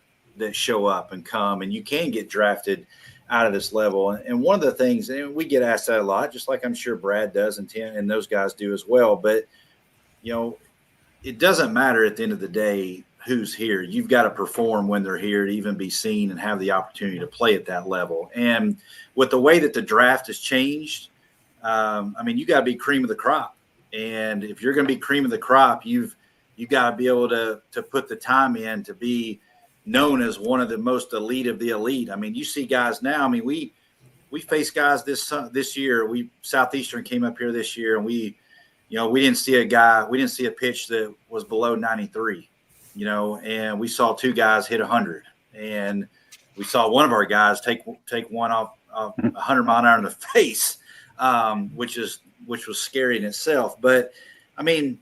show up and come, and you can get drafted out of this level. And one of the things, and we get asked that a lot, just like I'm sure Brad does and Tim and those guys do as well. But, it doesn't matter at the end of the day who's here. You've got to perform when they're here to even be seen and have the opportunity to play at that level. And with the way that the draft has changed, you got to be cream of the crop. And if you're going to be cream of the crop, you've got to be able to put the time in to be known as one of the most elite of the elite. I mean, you see guys now. I mean, we faced guys this year. Southeastern came up here this year, and we didn't see a pitch that was below 93, and we saw two guys hit 100, and we saw one of our guys take one off 100 mile an hour in the face, which was scary in itself. But I mean,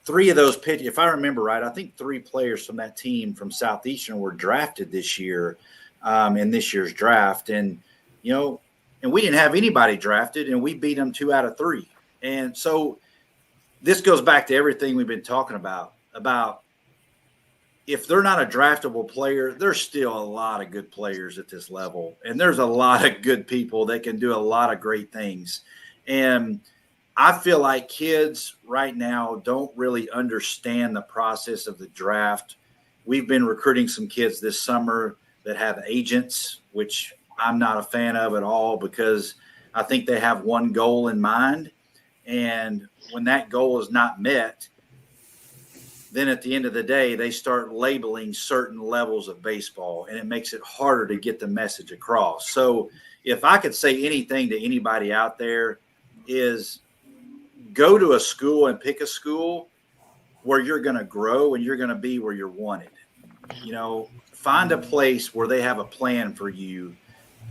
three of those pitches, if I remember right, I think three players from that team from Southeastern were drafted this year in this year's draft. And, and we didn't have anybody drafted, and we beat them 2 out of 3. And so this goes back to everything we've been talking about if they're not a draftable player, there's still a lot of good players at this level. And there's a lot of good people that can do a lot of great things. And I feel like kids right now don't really understand the process of the draft. We've been recruiting some kids this summer that have agents, which I'm not a fan of at all, because I think they have one goal in mind. And when that goal is not met, then at the end of the day, they start labeling certain levels of baseball, and it makes it harder to get the message across. So if I could say anything to anybody out there, is go to a school and pick a school where you're going to grow and you're going to be where you're wanted. Find a place where they have a plan for you.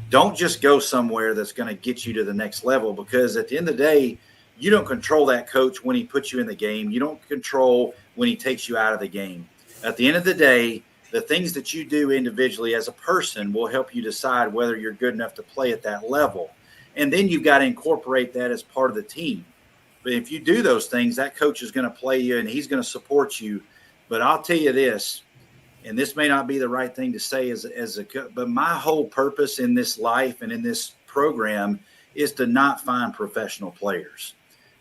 Don't just go somewhere that's going to get you to the next level, because at the end of the day, you don't control that coach when he puts you in the game. You don't control when he takes you out of the game. At the end of the day, the things that you do individually as a person will help you decide whether you're good enough to play at that level. And then you've got to incorporate that as part of the team. But if you do those things, that coach is going to play you and he's going to support you. But I'll tell you this, and this may not be the right thing to say but my whole purpose in this life and in this program is to not find professional players.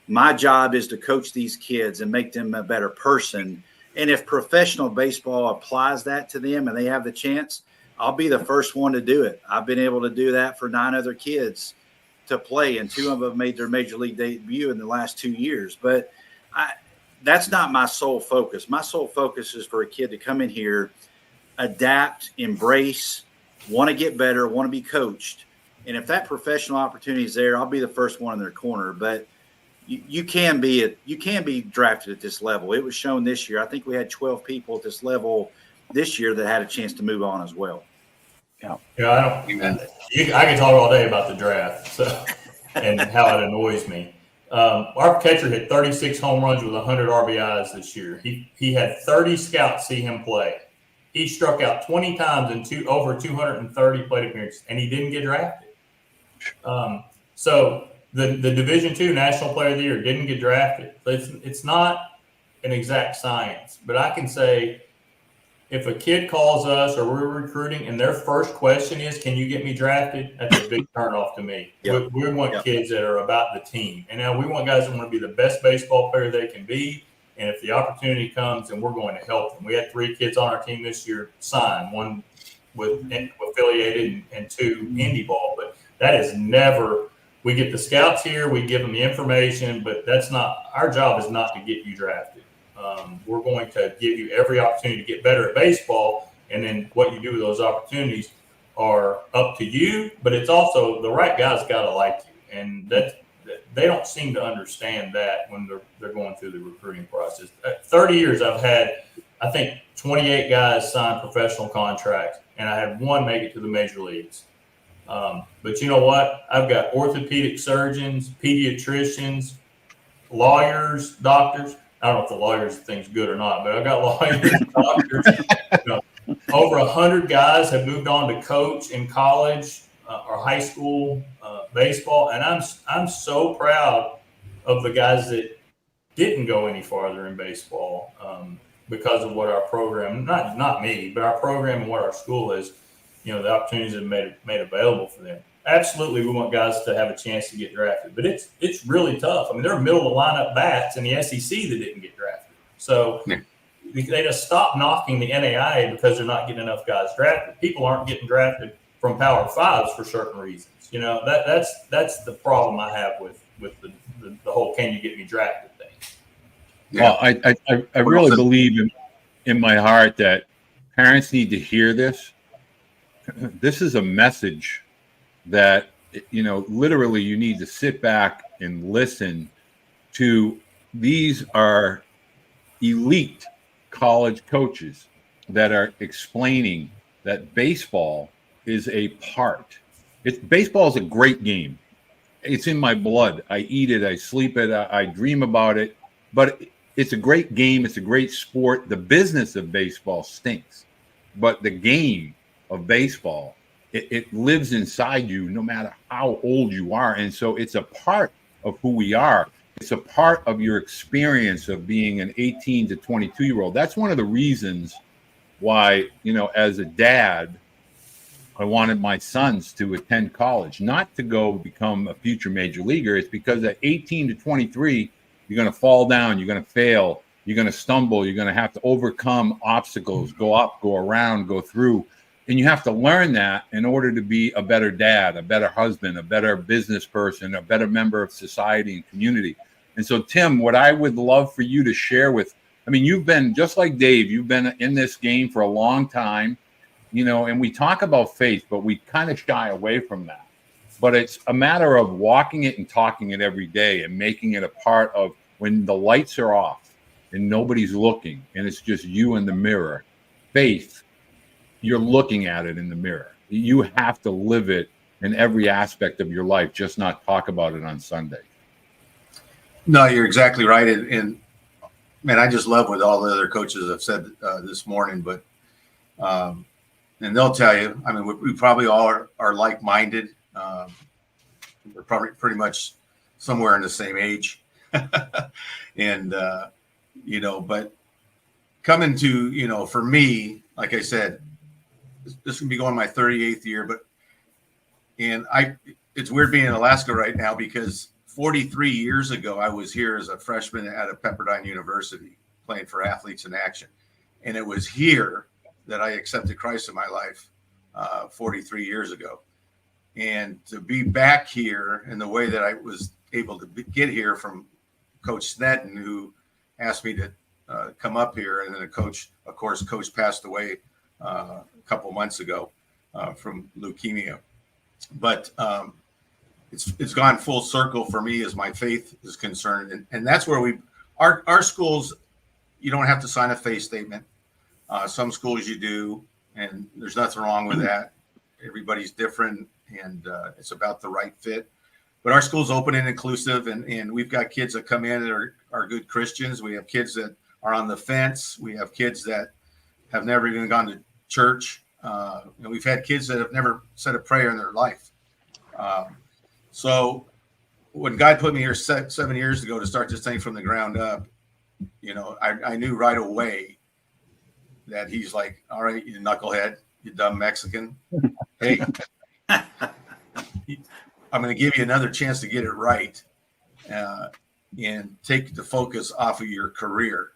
My job is to coach these kids and make them a better person. And if professional baseball applies that to them and they have the chance, I'll be the first one to do it. I've been able to do that for 9 other kids to play, and 2 of them made their major league debut in the last 2 years. But that's not my sole focus. My sole focus is for a kid to come in here, adapt, embrace, want to get better, want to be coached. And if that professional opportunity is there, I'll be the first one in their corner. But you can be drafted at this level. It was shown this year. I think we had 12 people at this level this year that had a chance to move on as well.
Yeah, I can talk all day about the draft and how it annoys me. Our catcher hit 36 home runs with 100 RBIs this year. He had 30 scouts see him play. He struck out 20 times in over 230 plate appearances, and he didn't get drafted. So the Division II National Player of the Year didn't get drafted. So it's not an exact science, but I can say if a kid calls us or we're recruiting and their first question is, can you get me drafted? That's a big turnoff to me. Yep. We want kids that are about the team. And now we want guys that want to be the best baseball player they can be. And if the opportunity comes, then we're going to help them. We had 3 kids on our team this year sign, 1 with affiliated and 2 indie ball. But that is never – we get the scouts here, we give them the information, but that's not – our job is not to get you drafted. We're going to give you every opportunity to get better at baseball, and then what you do with those opportunities are up to you. But it's also the right guys got to like you, and that they don't seem to understand that when they're going through the recruiting process. 30 years, I've had I think 28 guys sign professional contracts, and I had 1 make it to the major leagues. But you know what? I've got orthopedic surgeons, pediatricians, lawyers, doctors. I don't know if the lawyers thing's good or not, but I've got lawyers, doctors. Over 100 guys have moved on to coach in college or high school baseball, and I'm so proud of the guys that didn't go any farther in baseball because of what our program, not me, but our program and what our school is. The opportunities have made available for them. Absolutely, we want guys to have a chance to get drafted, but it's really tough. I mean, there are middle of the lineup bats in the SEC that didn't get drafted. So they just stop knocking the NAIA because they're not getting enough guys drafted. People aren't getting drafted from Power Fives for certain reasons. That's the problem I have with the whole "can you get me drafted" thing.
Well, I really believe in my heart that parents need to hear this. This is a message that, literally you need to sit back and listen to. These are elite college coaches that are explaining that baseball is a part. Baseball is a great game. It's in my blood. I eat it. I sleep it. I dream about it. But it's a great game. It's a great sport. The business of baseball stinks. But the game of baseball, it lives inside you no matter how old you are. And so it's a part of who we are. It's a part of your experience of being an 18 to 22-year-old. That's one of the reasons why, as a dad, I wanted my sons to attend college, not to go become a future major leaguer. It's because at 18 to 23, you're going to fall down, you're going to fail, you're going to stumble, you're going to have to overcome obstacles, go up, go around, go through. And you have to learn that in order to be a better dad, a better husband, a better business person, a better member of society and community. And so, Tim, what I would love for you to share with, I mean, you've been just like Dave, you've been in this game for a long time, you know, and we talk about faith, but we kind of shy away from that. But it's a matter of walking it and talking it every day and making it a part of when the lights are off and nobody's looking and it's just you in the mirror. Faith, you're looking at it in the mirror. You have to live it in every aspect of your life, just not talk about it on Sunday.
No, you're exactly right. And man, I just love what all the other coaches have said this morning, but and they'll tell you, I mean, we probably all are like-minded. We're probably pretty much somewhere in the same age. And, you know, but coming to, you know, for me, like I said, this can be going my 38th year, it's weird being in Alaska right now because 43 years ago, I was here as a freshman at a Pepperdine University playing for Athletes in Action. And it was here that I accepted Christ in my life 43 years ago. And to be back here in the way that I was able to get here from Coach Snedden, who asked me to come up here. And then Coach passed away a couple months ago from leukemia. But it's gone full circle for me as my faith is concerned. And that's where our schools, you don't have to sign a faith statement. Some schools you do, and there's nothing wrong with that. Everybody's different, and it's about the right fit. But our school's open and inclusive, and we've got kids that come in that are good Christians. We have kids that are on the fence. We have kids that have never even gone to church. And we've had kids that have never said a prayer in their life. So when God put me here 7 years ago to start this thing from the ground up, you know, I knew right away that he's like, all right, you knucklehead, you dumb Mexican. Hey, I'm going to give you another chance to get it right and take the focus off of your career.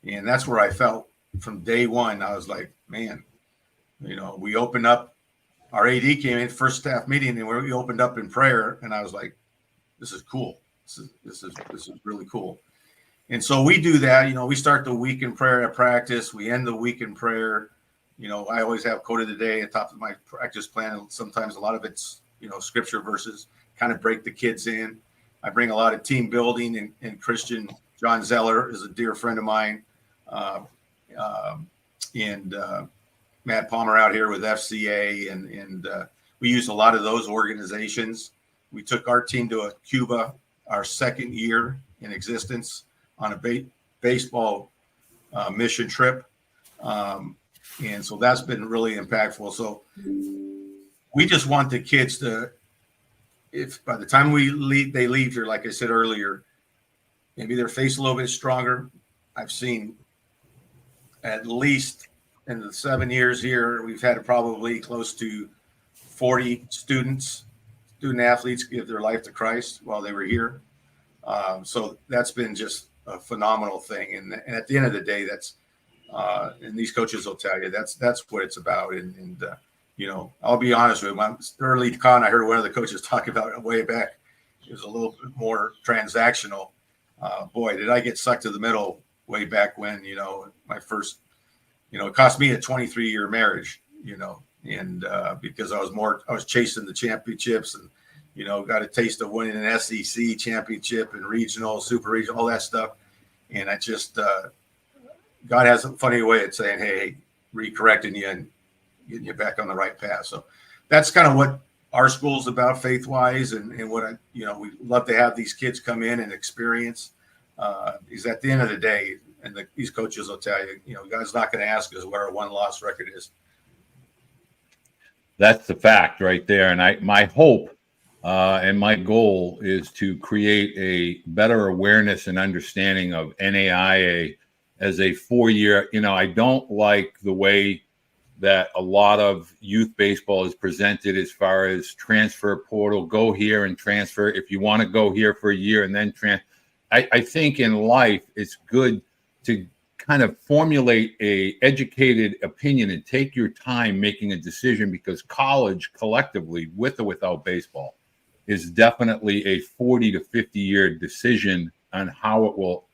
And that's where I felt from day one. I was like, man, you know, we opened up, our AD came in first staff meeting and we opened up in prayer. And I was like, this is cool. This is really cool. And so we do that, you know, we start the week in prayer at practice. We end the week in prayer. You know, I always have quote of the day at the top of my practice plan. And sometimes a lot of it's, you know, scripture verses, kind of break the kids in. I bring a lot of team building and Christian. John Zeller is a dear friend of mine. And Matt Palmer out here with FCA. And we use a lot of those organizations. We took our team to Cuba, our second year in existence, on a baseball mission trip. And so that's been really impactful. So we just want the kids to, if by the time they leave here, like I said earlier, maybe their face a little bit stronger. I've seen at least in the 7 years here, we've had probably close to 40 student athletes give their life to Christ while they were here. So that's been just a phenomenal thing. And at the end of the day, that's, and these coaches will tell you that's what it's about. And you know, I'll be honest with you, early con, I heard one of the coaches talk about it way back. It was a little bit more transactional. Boy, did I get sucked to the middle way back when, you know, my first, you know, it cost me a 23-year marriage, you know, and because I was chasing the championships and, you know, got a taste of winning an SEC championship and regional, super regional, all that stuff. And I just, God has a funny way of saying, hey, recorrecting you and getting you back on the right path. So that's kind of what our school's about faith-wise, and what we love to have these kids come in and experience. Is at the end of the day, and these coaches will tell you, you know, God's not going to ask us what our one-loss record is.
That's the fact right there. And my hope and my goal is to create a better awareness and understanding of NAIA as a 4-year. You know, I don't like the way that a lot of youth baseball is presented as far as transfer portal, go here and transfer. If you want to go here for a year and then I think in life it's good to kind of formulate a educated opinion and take your time making a decision, because college collectively, with or without baseball, is definitely a 40 to 50 year decision on how it will,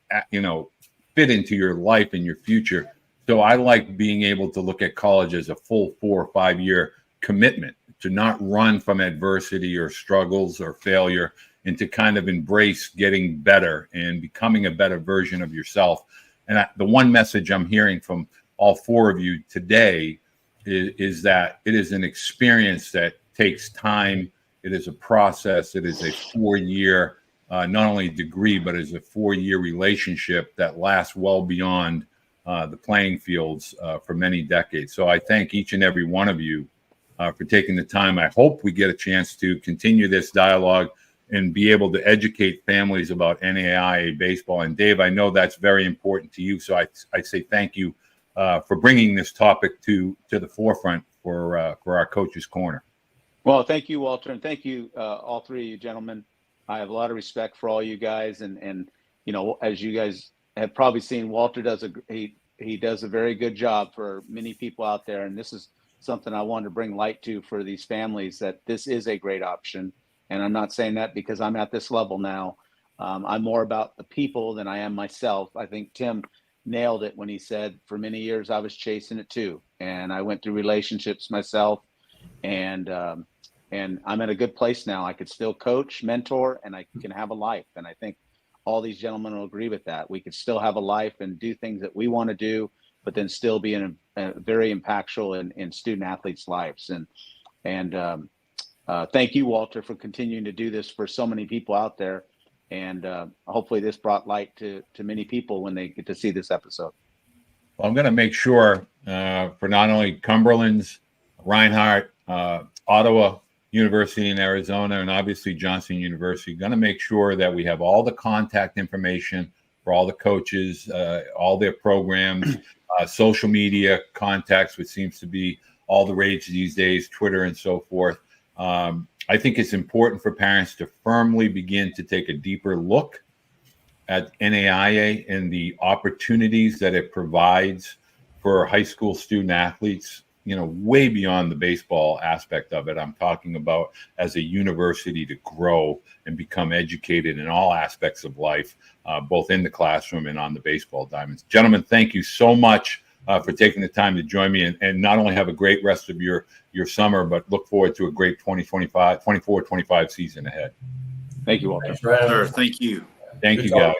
fit into your life and your future. So I like being able to look at college as a full 4 or 5 year commitment, to not run from adversity or struggles or failure, and to kind of embrace getting better and becoming a better version of yourself. And the one message I'm hearing from all 4 of you today is that it is an experience that takes time. It is a process. It is a 4-year, not only degree, but is a 4-year relationship that lasts well beyond the playing fields for many decades. So I thank each and every one of you for taking the time. I hope we get a chance to continue this dialogue and be able to educate families about NAIA baseball. And Dave, I know that's very important to you. So I say thank you for bringing this topic to the forefront for our Coach's Corner.
Well, thank you, Walter, and thank you, all 3 of you gentlemen. I have a lot of respect for all you guys, and as you guys have probably seen, Walter does he does a very good job for many people out there, and this is something I wanted to bring light to for these families, that this is a great option. And I'm not saying that because I'm at this level now. I'm more about the people than I am myself. I think Tim nailed it when he said, for many years I was chasing it too, and I went through relationships myself, and I'm in a good place now. I could still coach, mentor, and I can have a life. And I think all these gentlemen will agree with that. We could still have a life and do things that we want to do, but then still be very impactful in student athletes' lives. And thank you, Walter, for continuing to do this for so many people out there. And hopefully this brought light to many people when they get to see this episode.
Well, I'm going to make sure for not only Cumberland's, Reinhardt, Ottawa University in Arizona, and obviously Johnson University, going to make sure that we have all the contact information for all the coaches, all their programs, social media contacts, which seems to be all the rage these days, Twitter and so forth. I think it's important for parents to firmly begin to take a deeper look at NAIA and the opportunities that it provides for high school student athletes, way beyond the baseball aspect of it. I'm talking about as a university to grow and become educated in all aspects of life, both in the classroom and on the baseball diamonds. Gentlemen, thank you so much for taking the time to join me, and not only have a great rest of your summer, but look forward to a great 24-25 season ahead.
Thank you, Walter.
Sure, thank you.
Thank you, guys.